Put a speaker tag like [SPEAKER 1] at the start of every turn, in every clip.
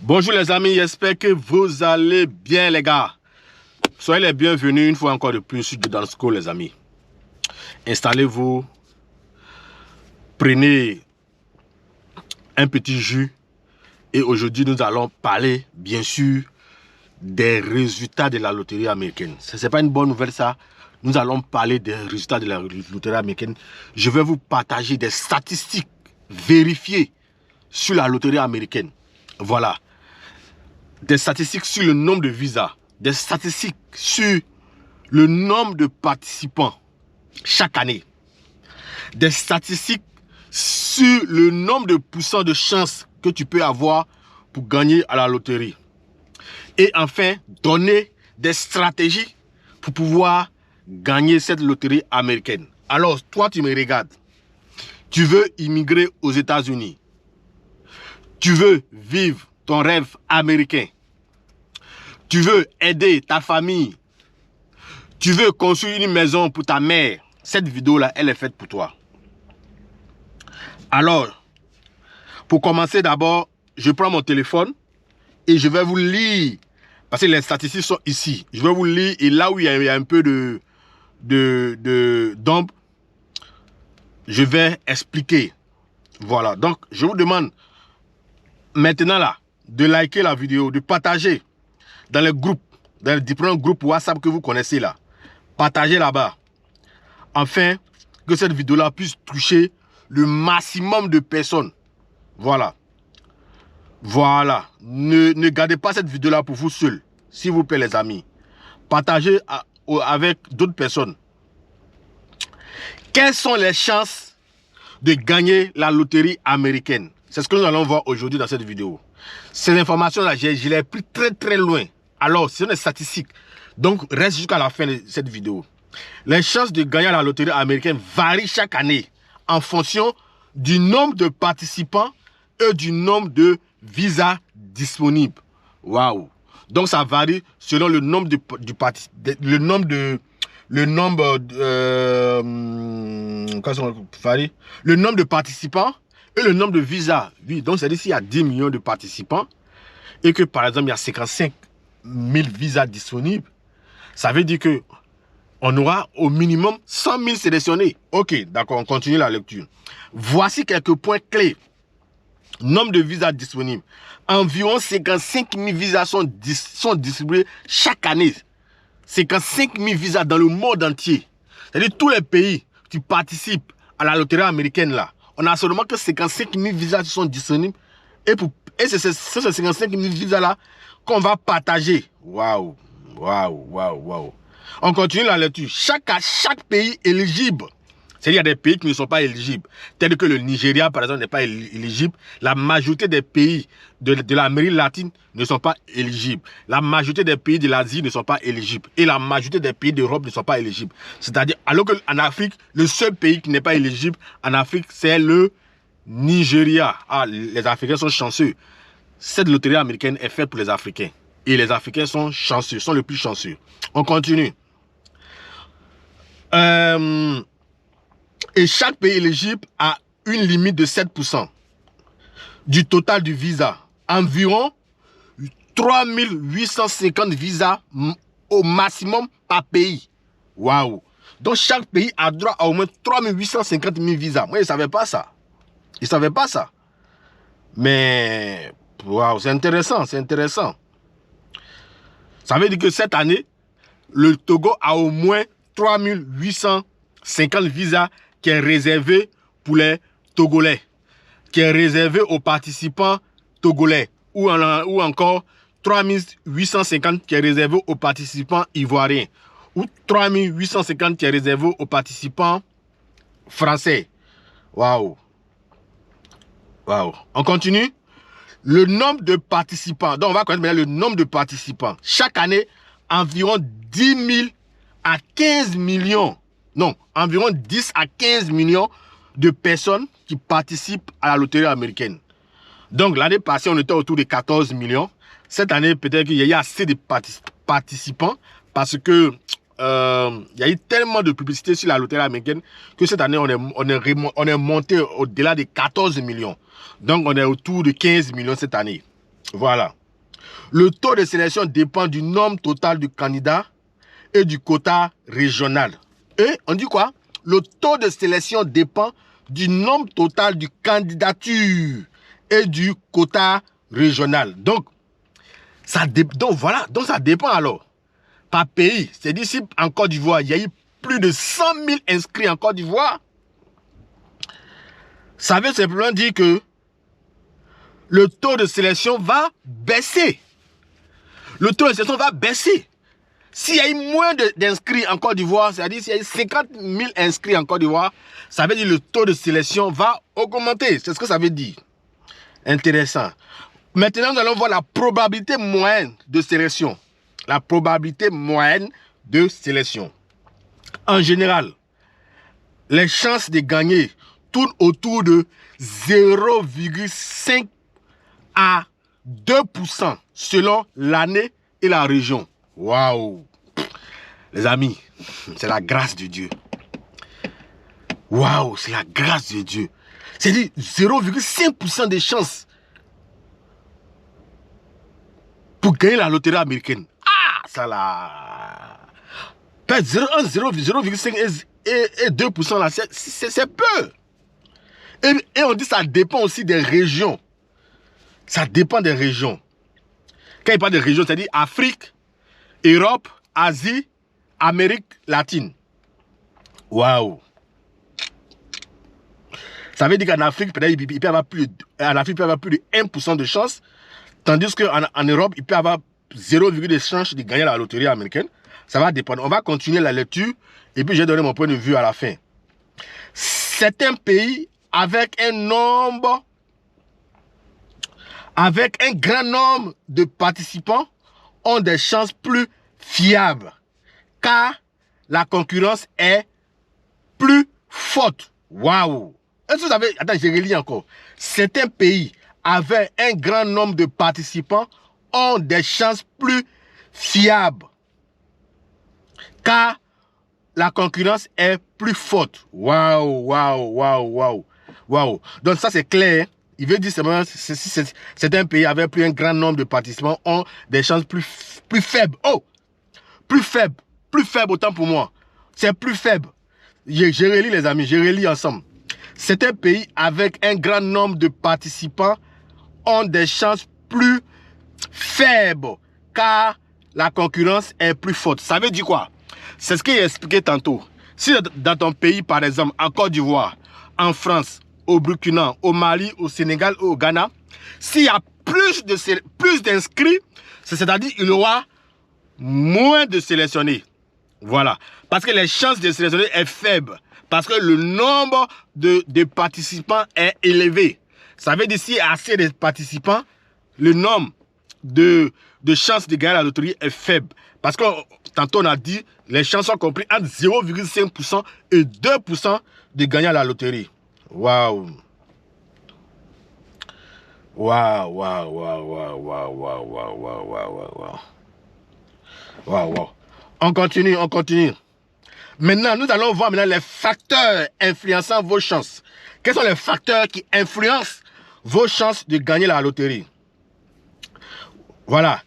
[SPEAKER 1] Bonjour les amis, j'espère que vous allez bien les gars. Soyez les bienvenus une fois encore de plus sur Dans School les amis. Installez-vous, prenez un petit jus et aujourd'hui nous allons parler bien sûr des résultats de la loterie américaine. Ce n'est pas une bonne nouvelle ça. Nous allons parler des résultats de la loterie américaine. Je vais vous partager des statistiques vérifiées sur la loterie américaine. Voilà. Des statistiques sur le nombre de visas, des statistiques sur le nombre de participants chaque année, des statistiques sur le nombre de pourcents de chances que tu peux avoir pour gagner à la loterie. Et enfin, donner des stratégies pour pouvoir gagner cette loterie américaine. Alors, toi, tu me regardes. Tu veux immigrer aux États-Unis. Tu veux vivre ton rêve américain. Tu veux aider ta famille. Tu veux construire une maison pour ta mère. Cette vidéo-là, elle est faite pour toi. Alors, pour commencer d'abord, je prends mon téléphone et je vais vous lire. Parce que les statistiques sont ici. Je vais vous lire et là où il y a un peu d'ombre, je vais expliquer. Voilà. Donc, je vous demande maintenant là de liker la vidéo, de partager dans les groupes, dans les différents groupes WhatsApp que vous connaissez là. Partagez là-bas. Afin que cette vidéo-là puisse toucher le maximum de personnes. Voilà. Voilà. Ne gardez pas cette vidéo-là pour vous seul. S'il vous plaît les amis. Partagez avec d'autres personnes. Quelles sont les chances de gagner la loterie américaine? C'est ce que nous allons voir aujourd'hui dans cette vidéo. Ces informations-là, je les ai prises très loin. Alors, ce sont des statistiques. Donc, reste jusqu'à la fin de cette vidéo. Les chances de gagner la loterie américaine varient chaque année en fonction du nombre de participants et du nombre de visas disponibles. Waouh! Donc, ça varie selon le nombre de participants et le nombre de visas. Oui, donc, c'est-à-dire s'il y a 10 millions de participants et que, par exemple, il y a 55 000 visas disponibles, ça veut dire que on aura au minimum 100 000 sélectionnés. Ok, d'accord, on continue la lecture. Voici quelques points clés. Nombre de visas disponibles. Environ 55 000 visas sont distribués chaque année. 55 000 visas dans le monde entier. C'est-à-dire tous les pays qui participent à la loterie américaine là. On a seulement que 55 000 visas qui sont disponibles. Et c'est ces 55 000 visas là qu'on va partager. Waouh, waouh, waouh, waouh. On continue la lecture. Chaque pays éligible. C'est-à-dire qu'il y a des pays qui ne sont pas éligibles. Tel que le Nigeria, par exemple, n'est pas éligible. La majorité des pays de l'Amérique latine ne sont pas éligibles. La majorité des pays de l'Asie ne sont pas éligibles. Et la majorité des pays d'Europe ne sont pas éligibles. C'est-à-dire, alors qu'en Afrique, le seul pays qui n'est pas éligible en Afrique, c'est le Nigeria. Ah, les Africains sont chanceux. Cette loterie américaine est faite pour les Africains. Et les Africains sont chanceux, sont les plus chanceux. On continue. Et chaque pays éligible a une limite de 7% du total du visa. Environ 3850 visas au maximum par pays. Waouh! Donc chaque pays a droit à au moins 3850 000 visas. Moi, je ne savais pas ça. Je ne savais pas ça. Mais, waouh, c'est intéressant, c'est intéressant. Ça veut dire que cette année, le Togo a au moins 3850 visas qui est réservé pour les Togolais, qui est réservé aux participants togolais, ou encore 3850 qui est réservé aux participants ivoiriens, ou 3850 qui est réservé aux participants français. Waouh! Waouh! On continue. Le nombre de participants, donc on va connaître maintenant le nombre de participants. Chaque année, environ 10 000 à 15 millions, non, environ 10 à 15 millions de personnes qui participent à la loterie américaine. Donc l'année passée, on était autour de 14 millions. Cette année, peut-être qu'il y a assez de participants parce que il y a eu tellement de publicité sur la loterie américaine que cette année, on est monté au-delà de 14 millions. Donc, on est autour de 15 millions cette année. Voilà. Le taux de sélection dépend du nombre total de candidats et du quota régional. Et on dit quoi? Le taux de sélection dépend du nombre total de candidatures et du quota régional. Donc, donc ça dépend alors. Par pays. C'est-à-dire si en Côte d'Ivoire, il y a eu plus de 100 000 inscrits en Côte d'Ivoire, ça veut simplement dire que le taux de sélection va baisser. Le taux de sélection va baisser. S'il y a eu moins d'inscrits en Côte d'Ivoire, c'est-à-dire s'il y a eu 50 000 inscrits en Côte d'Ivoire, ça veut dire que le taux de sélection va augmenter. C'est ce que ça veut dire. Intéressant. Maintenant, nous allons voir la probabilité moyenne de sélection. La probabilité moyenne de sélection. En général, les chances de gagner tournent autour de 0,5 à 2% selon l'année et la région. Waouh! Les amis, c'est la grâce de Dieu. Waouh, c'est la grâce de Dieu. C'est-à-dire 0,5% de chances pour gagner la loterie américaine. Ah, ça là. 0,5 et 2% là, c'est peu. Et on dit que ça dépend aussi des régions. Ça dépend des régions. Quand il parle de régions, c'est-à-dire Afrique, Europe, Asie, Amérique latine. Waouh! Ça veut dire qu'en Afrique, peut-être, il peut y avoir plus de 1% de chance, tandis qu'en Europe, il peut y avoir 0,2 de chance de gagner la loterie américaine. Ça va dépendre. On va continuer la lecture et puis je vais donner mon point de vue à la fin. Certains pays avec un grand nombre de participants ont des chances plus fiables car la concurrence est plus forte. Waouh! Est-ce que vous avez... Attends, je relis encore. Certains pays avec un grand nombre de participants ont des chances plus fiables car la concurrence est plus forte. Waouh, waouh, waouh, waouh, waouh. Donc ça c'est clair. Il veut dire simplement si certains pays avec plus un grand nombre de participants ont des chances plus faibles. Oh, plus faibles autant pour moi. C'est plus faible. Je relis les amis, je relis ensemble. Certains pays avec un grand nombre de participants ont des chances plus faibles car la concurrence est plus forte. Ça veut dire quoi? C'est ce qu'il a expliqué tantôt. Si dans ton pays, par exemple, en Côte d'Ivoire, en France, au Burkina, au Mali, au Sénégal, au Ghana, s'il y a plus d'inscrits, c'est-à-dire qu'il y aura moins de sélectionnés. Voilà. Parce que les chances de sélectionner est faible. Parce que le nombre de participants est élevé. Ça veut dire s'il y a assez de participants, le nombre de chances de gagner la loterie est faible. Parce que tantôt on a dit, les chances sont comprises entre 0,5% et 2% de gagner la loterie. Waouh! Waouh, waouh, waouh, waouh, waouh, waouh, waouh, waouh, waouh, waouh. Waouh, waouh. On continue, on continue. Maintenant, nous allons voir maintenant les facteurs influençant vos chances. Quels sont les facteurs qui influencent vos chances de gagner la loterie? Voilà.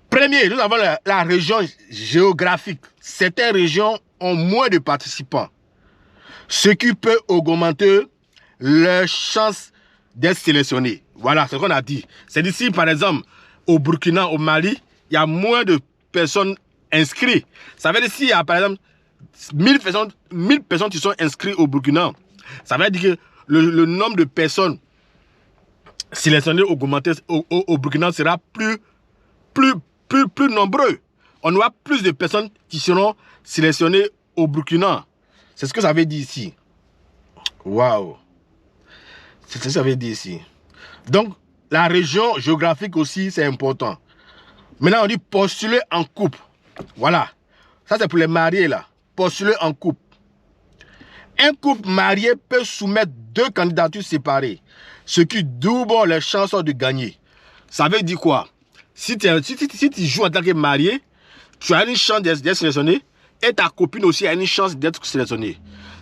[SPEAKER 1] Premier, nous avons la région géographique. Certaines régions ont moins de participants, ce qui peut augmenter leurs chances d'être sélectionnés. Voilà ce qu'on a dit. C'est d'ici, par exemple, au Burkina, au Mali, il y a moins de personnes inscrites. Ça veut dire s'il y a, par exemple, 1000 personnes qui sont inscrites au Burkina, ça veut dire que le nombre de personnes sélectionnées au Burkina sera plus nombreux. On aura plus de personnes qui seront sélectionnées au Burkina. C'est ce que ça veut dire ici. Waouh! C'est ce que ça veut dire ici. Donc, la région géographique aussi, c'est important. Maintenant, on dit postuler en couple. Voilà. Ça, c'est pour les mariés, là. Postuler en couple. Un couple marié peut soumettre 2 candidatures séparées, ce qui double les chances de gagner. Ça veut dire quoi? Si tu joues en tant que marié, tu as une chance d'être sélectionné et ta copine aussi a une chance d'être sélectionnée.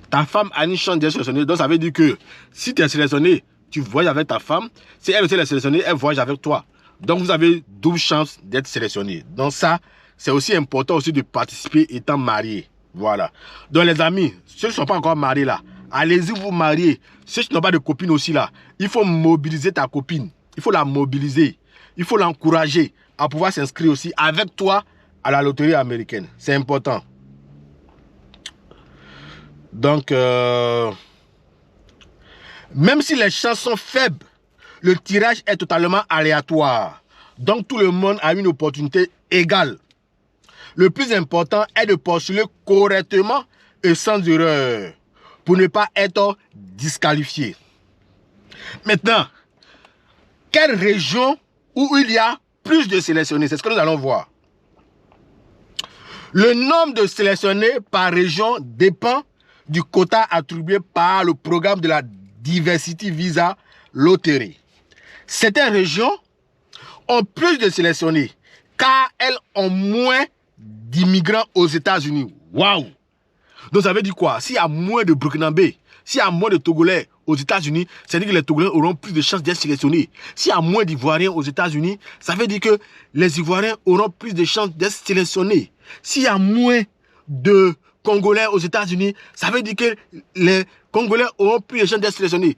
[SPEAKER 1] Ta femme a une chance d'être sélectionnée. Donc, ça veut dire que si tu es sélectionné, tu voyages avec ta femme. Si elle aussi est sélectionnée, elle voyage avec toi. Donc, vous avez 12 chances d'être sélectionné. Donc, ça, c'est aussi important aussi de participer étant marié. Voilà. Donc, les amis, ceux qui ne sont pas encore mariés là, allez-y vous marier. Ceux qui n'ont pas de copine aussi là, il faut mobiliser ta copine. Il faut la mobiliser. Il faut l'encourager à pouvoir s'inscrire aussi avec toi à la loterie américaine. C'est important. Donc, même si les chances sont faibles, le tirage est totalement aléatoire. Donc, tout le monde a une opportunité égale. Le plus important est de postuler correctement et sans erreur pour ne pas être disqualifié. Maintenant, quelle région où il y a plus de sélectionnés? C'est ce que nous allons voir. Le nombre de sélectionnés par région dépend du quota attribué par le programme de la Diversity Visa Lottery. Certaines régions ont plus de sélectionnés car elles ont moins d'immigrants aux États-Unis. Waouh! Donc ça veut dire quoi? S'il y a moins de Burkinabés, s'il y a moins de Togolais aux États-Unis, ça veut dire que les Togolais auront plus de chances d'être sélectionnés. S'il y a moins d'Ivoiriens aux États-Unis, ça veut dire que les Ivoiriens auront plus de chances d'être sélectionnés. S'il y a moins de Congolais aux États-Unis, ça veut dire que les Congolais auront plus de chances d'être sélectionnés.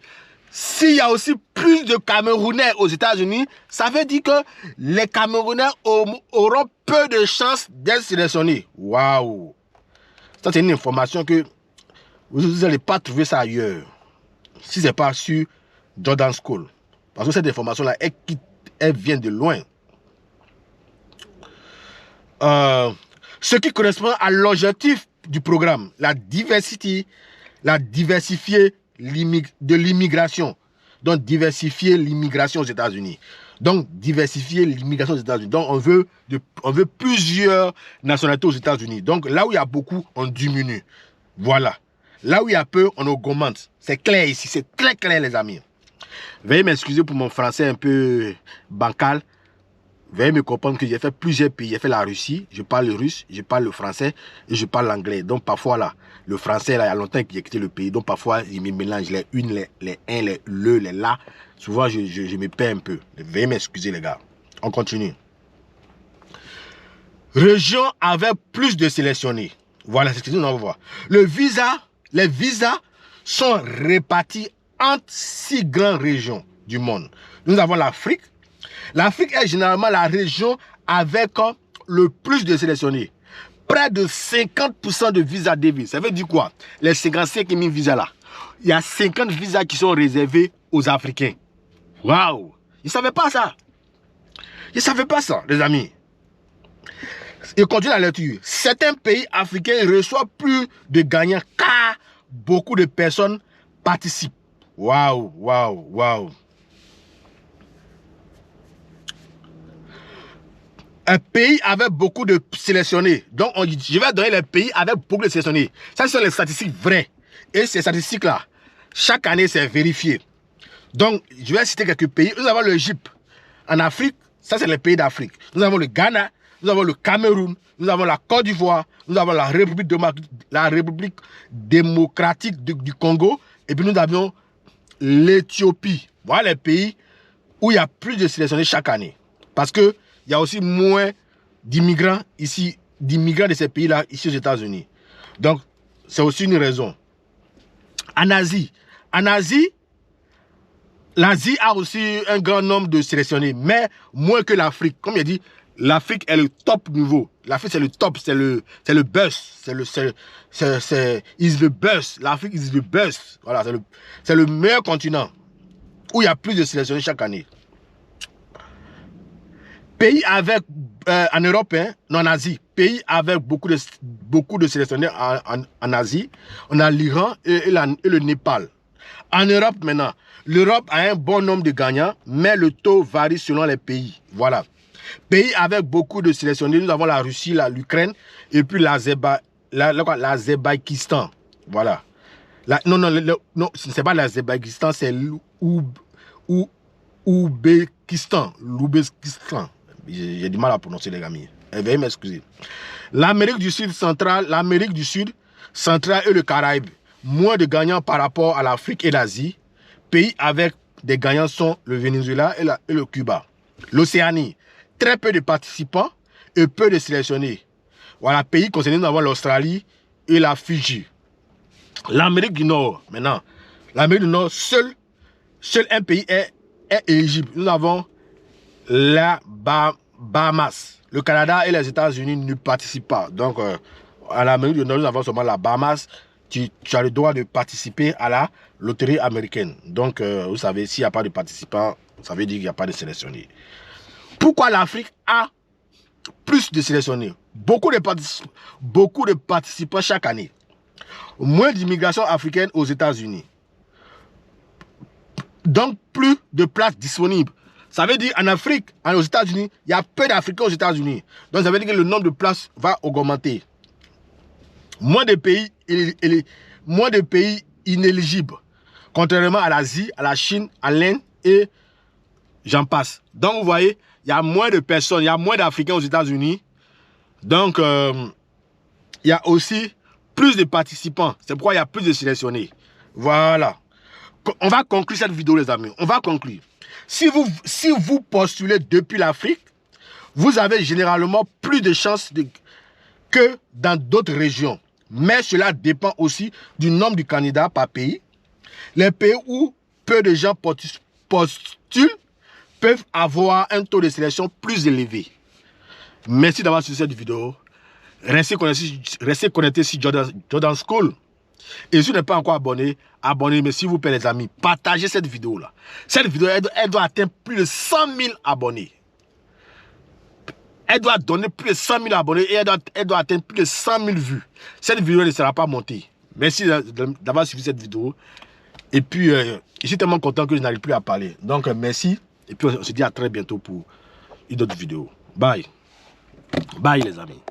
[SPEAKER 1] S'il y a aussi plus de Camerounais aux États-Unis, ça veut dire que les Camerounais auront peu de chances d'être sélectionnés. Waouh! Ça, c'est une information que vous n'allez pas trouver ça ailleurs. Si ce n'est pas sur Jordan School. Parce que cette information-là, elle vient de loin. Ce qui correspond à l'objectif du programme, la diversifier de l'immigration. Donc, diversifier l'immigration aux États-Unis. Donc, diversifier l'immigration aux États-Unis. Donc, on veut plusieurs nationalités aux États-Unis. Donc, là où il y a beaucoup, on diminue. Voilà. Là où il y a peu, on augmente. C'est clair ici. C'est très clair, les amis. Veuillez m'excuser pour mon français un peu bancal. Veuillez me comprendre que j'ai fait plusieurs pays. J'ai fait la Russie, je parle le russe, je parle le français et je parle l'anglais. Donc parfois là, le français, là, il y a longtemps que j'ai quitté le pays. Donc parfois, il me mélange les une, les un, les le, les la. Souvent, je me perds un peu. Veuillez m'excuser, les gars. On continue. Région avec plus de sélectionnés. Voilà, c'est ce que nous allons voir. Les visas sont répartis entre 6 grandes régions du monde. Nous avons l'Afrique. L'Afrique est généralement la région avec le plus de sélectionnés. Près de 50% de visas déviés. Ça veut dire quoi? Les 55 000 visas là. Il y a 50 visas qui sont réservés aux Africains. Waouh! Ils ne savaient pas ça. Ils ne savaient pas ça, les amis. Et continue la lecture. Certains pays africains reçoivent plus de gagnants car beaucoup de personnes participent. Waouh, waouh, waouh. Un pays avec beaucoup de sélectionnés. Donc, je vais donner les pays avec beaucoup de sélectionnés. Ça, ce sont les statistiques vraies. Et ces statistiques-là, chaque année, c'est vérifié. Donc, je vais citer quelques pays. Nous avons l'Égypte. En Afrique, ça, c'est les pays d'Afrique. Nous avons le Ghana, nous avons le Cameroun, nous avons la Côte d'Ivoire, nous avons la République démocratique du Congo. Et puis, nous avons l'Éthiopie. Voilà les pays où il y a plus de sélectionnés chaque année. Parce que il y a aussi moins d'immigrants ici, d'immigrants de ces pays-là, ici aux États-Unis. Donc, c'est aussi une raison. En Asie, l'Asie a aussi un grand nombre de sélectionnés, mais moins que l'Afrique. Comme il a dit, l'Afrique est le top niveau. L'Afrique, c'est le top, c'est le buzz. Is the buzz. L'Afrique is the buzz. Voilà, c'est le meilleur continent où il y a plus de sélectionnés chaque année. Pays avec, en Europe, hein, non en Asie, pays avec beaucoup de sélectionnés en Asie, on a l'Iran et le Népal. En Europe maintenant, l'Europe a un bon nombre de gagnants, mais le taux varie selon les pays. Voilà. Pays avec beaucoup de sélectionnés, nous avons la Russie, l'Ukraine et puis l'Azerbaïdjan. Voilà. Non, ce n'est pas l'Azerbaïdjan, c'est l'Ouzbékistan. J'ai du mal à prononcer, les amis. Veuillez m'excuser. L'Amérique du Sud centrale et le Caraïbe. Moins de gagnants par rapport à l'Afrique et l'Asie. Pays avec des gagnants sont le Venezuela et le Cuba. L'Océanie, très peu de participants et peu de sélectionnés. Voilà, pays concernés, nous avons l'Australie et la Fidji. L'Amérique du Nord, maintenant. L'Amérique du Nord, seul un pays est éligible. Nous avons la Bahamas. Le Canada et les États-Unis ne participent pas. Donc, à l'Amérique du Nord, nous avons seulement la Bahamas. Tu as le droit de participer à la loterie américaine. Donc, vous savez, s'il n'y a pas de participants, ça veut dire qu'il n'y a pas de sélectionnés. Pourquoi l'Afrique a plus de sélectionnés? Beaucoup de participants chaque année. Moins d'immigration africaine aux États-Unis. Donc, plus de places disponibles. Ça veut dire en Afrique, aux États-Unis, il y a peu d'Africains aux États-Unis. Donc, ça veut dire que le nombre de places va augmenter. Moins de pays inéligibles. Contrairement à l'Asie, à la Chine, à l'Inde et j'en passe. Donc, vous voyez, il y a moins de personnes, il y a moins d'Africains aux États-Unis. Donc, il y a aussi plus de participants. C'est pourquoi il y a plus de sélectionnés. Voilà. On va conclure cette vidéo, les amis. On va conclure. Si vous postulez depuis l'Afrique, vous avez généralement plus de chances que dans d'autres régions. Mais cela dépend aussi du nombre de candidats par pays. Les pays où peu de gens postulent peuvent avoir un taux de sélection plus élevé. Merci d'avoir suivi cette vidéo. Restez connectés sur Jordan School. Et si vous n'êtes pas encore abonné, abonnez-vous. Mais s'il vous plaît, les amis, partagez cette vidéo-là. Cette vidéo, elle doit atteindre plus de 100 000 abonnés. Elle doit donner plus de 100 000 abonnés et elle doit atteindre plus de 100 000 vues. Cette vidéo ne sera pas montée. Merci d'avoir suivi cette vidéo. Et puis, je suis tellement content que je n'arrive plus à parler. Donc, merci. Et puis, on se dit à très bientôt pour une autre vidéo. Bye. Bye, les amis.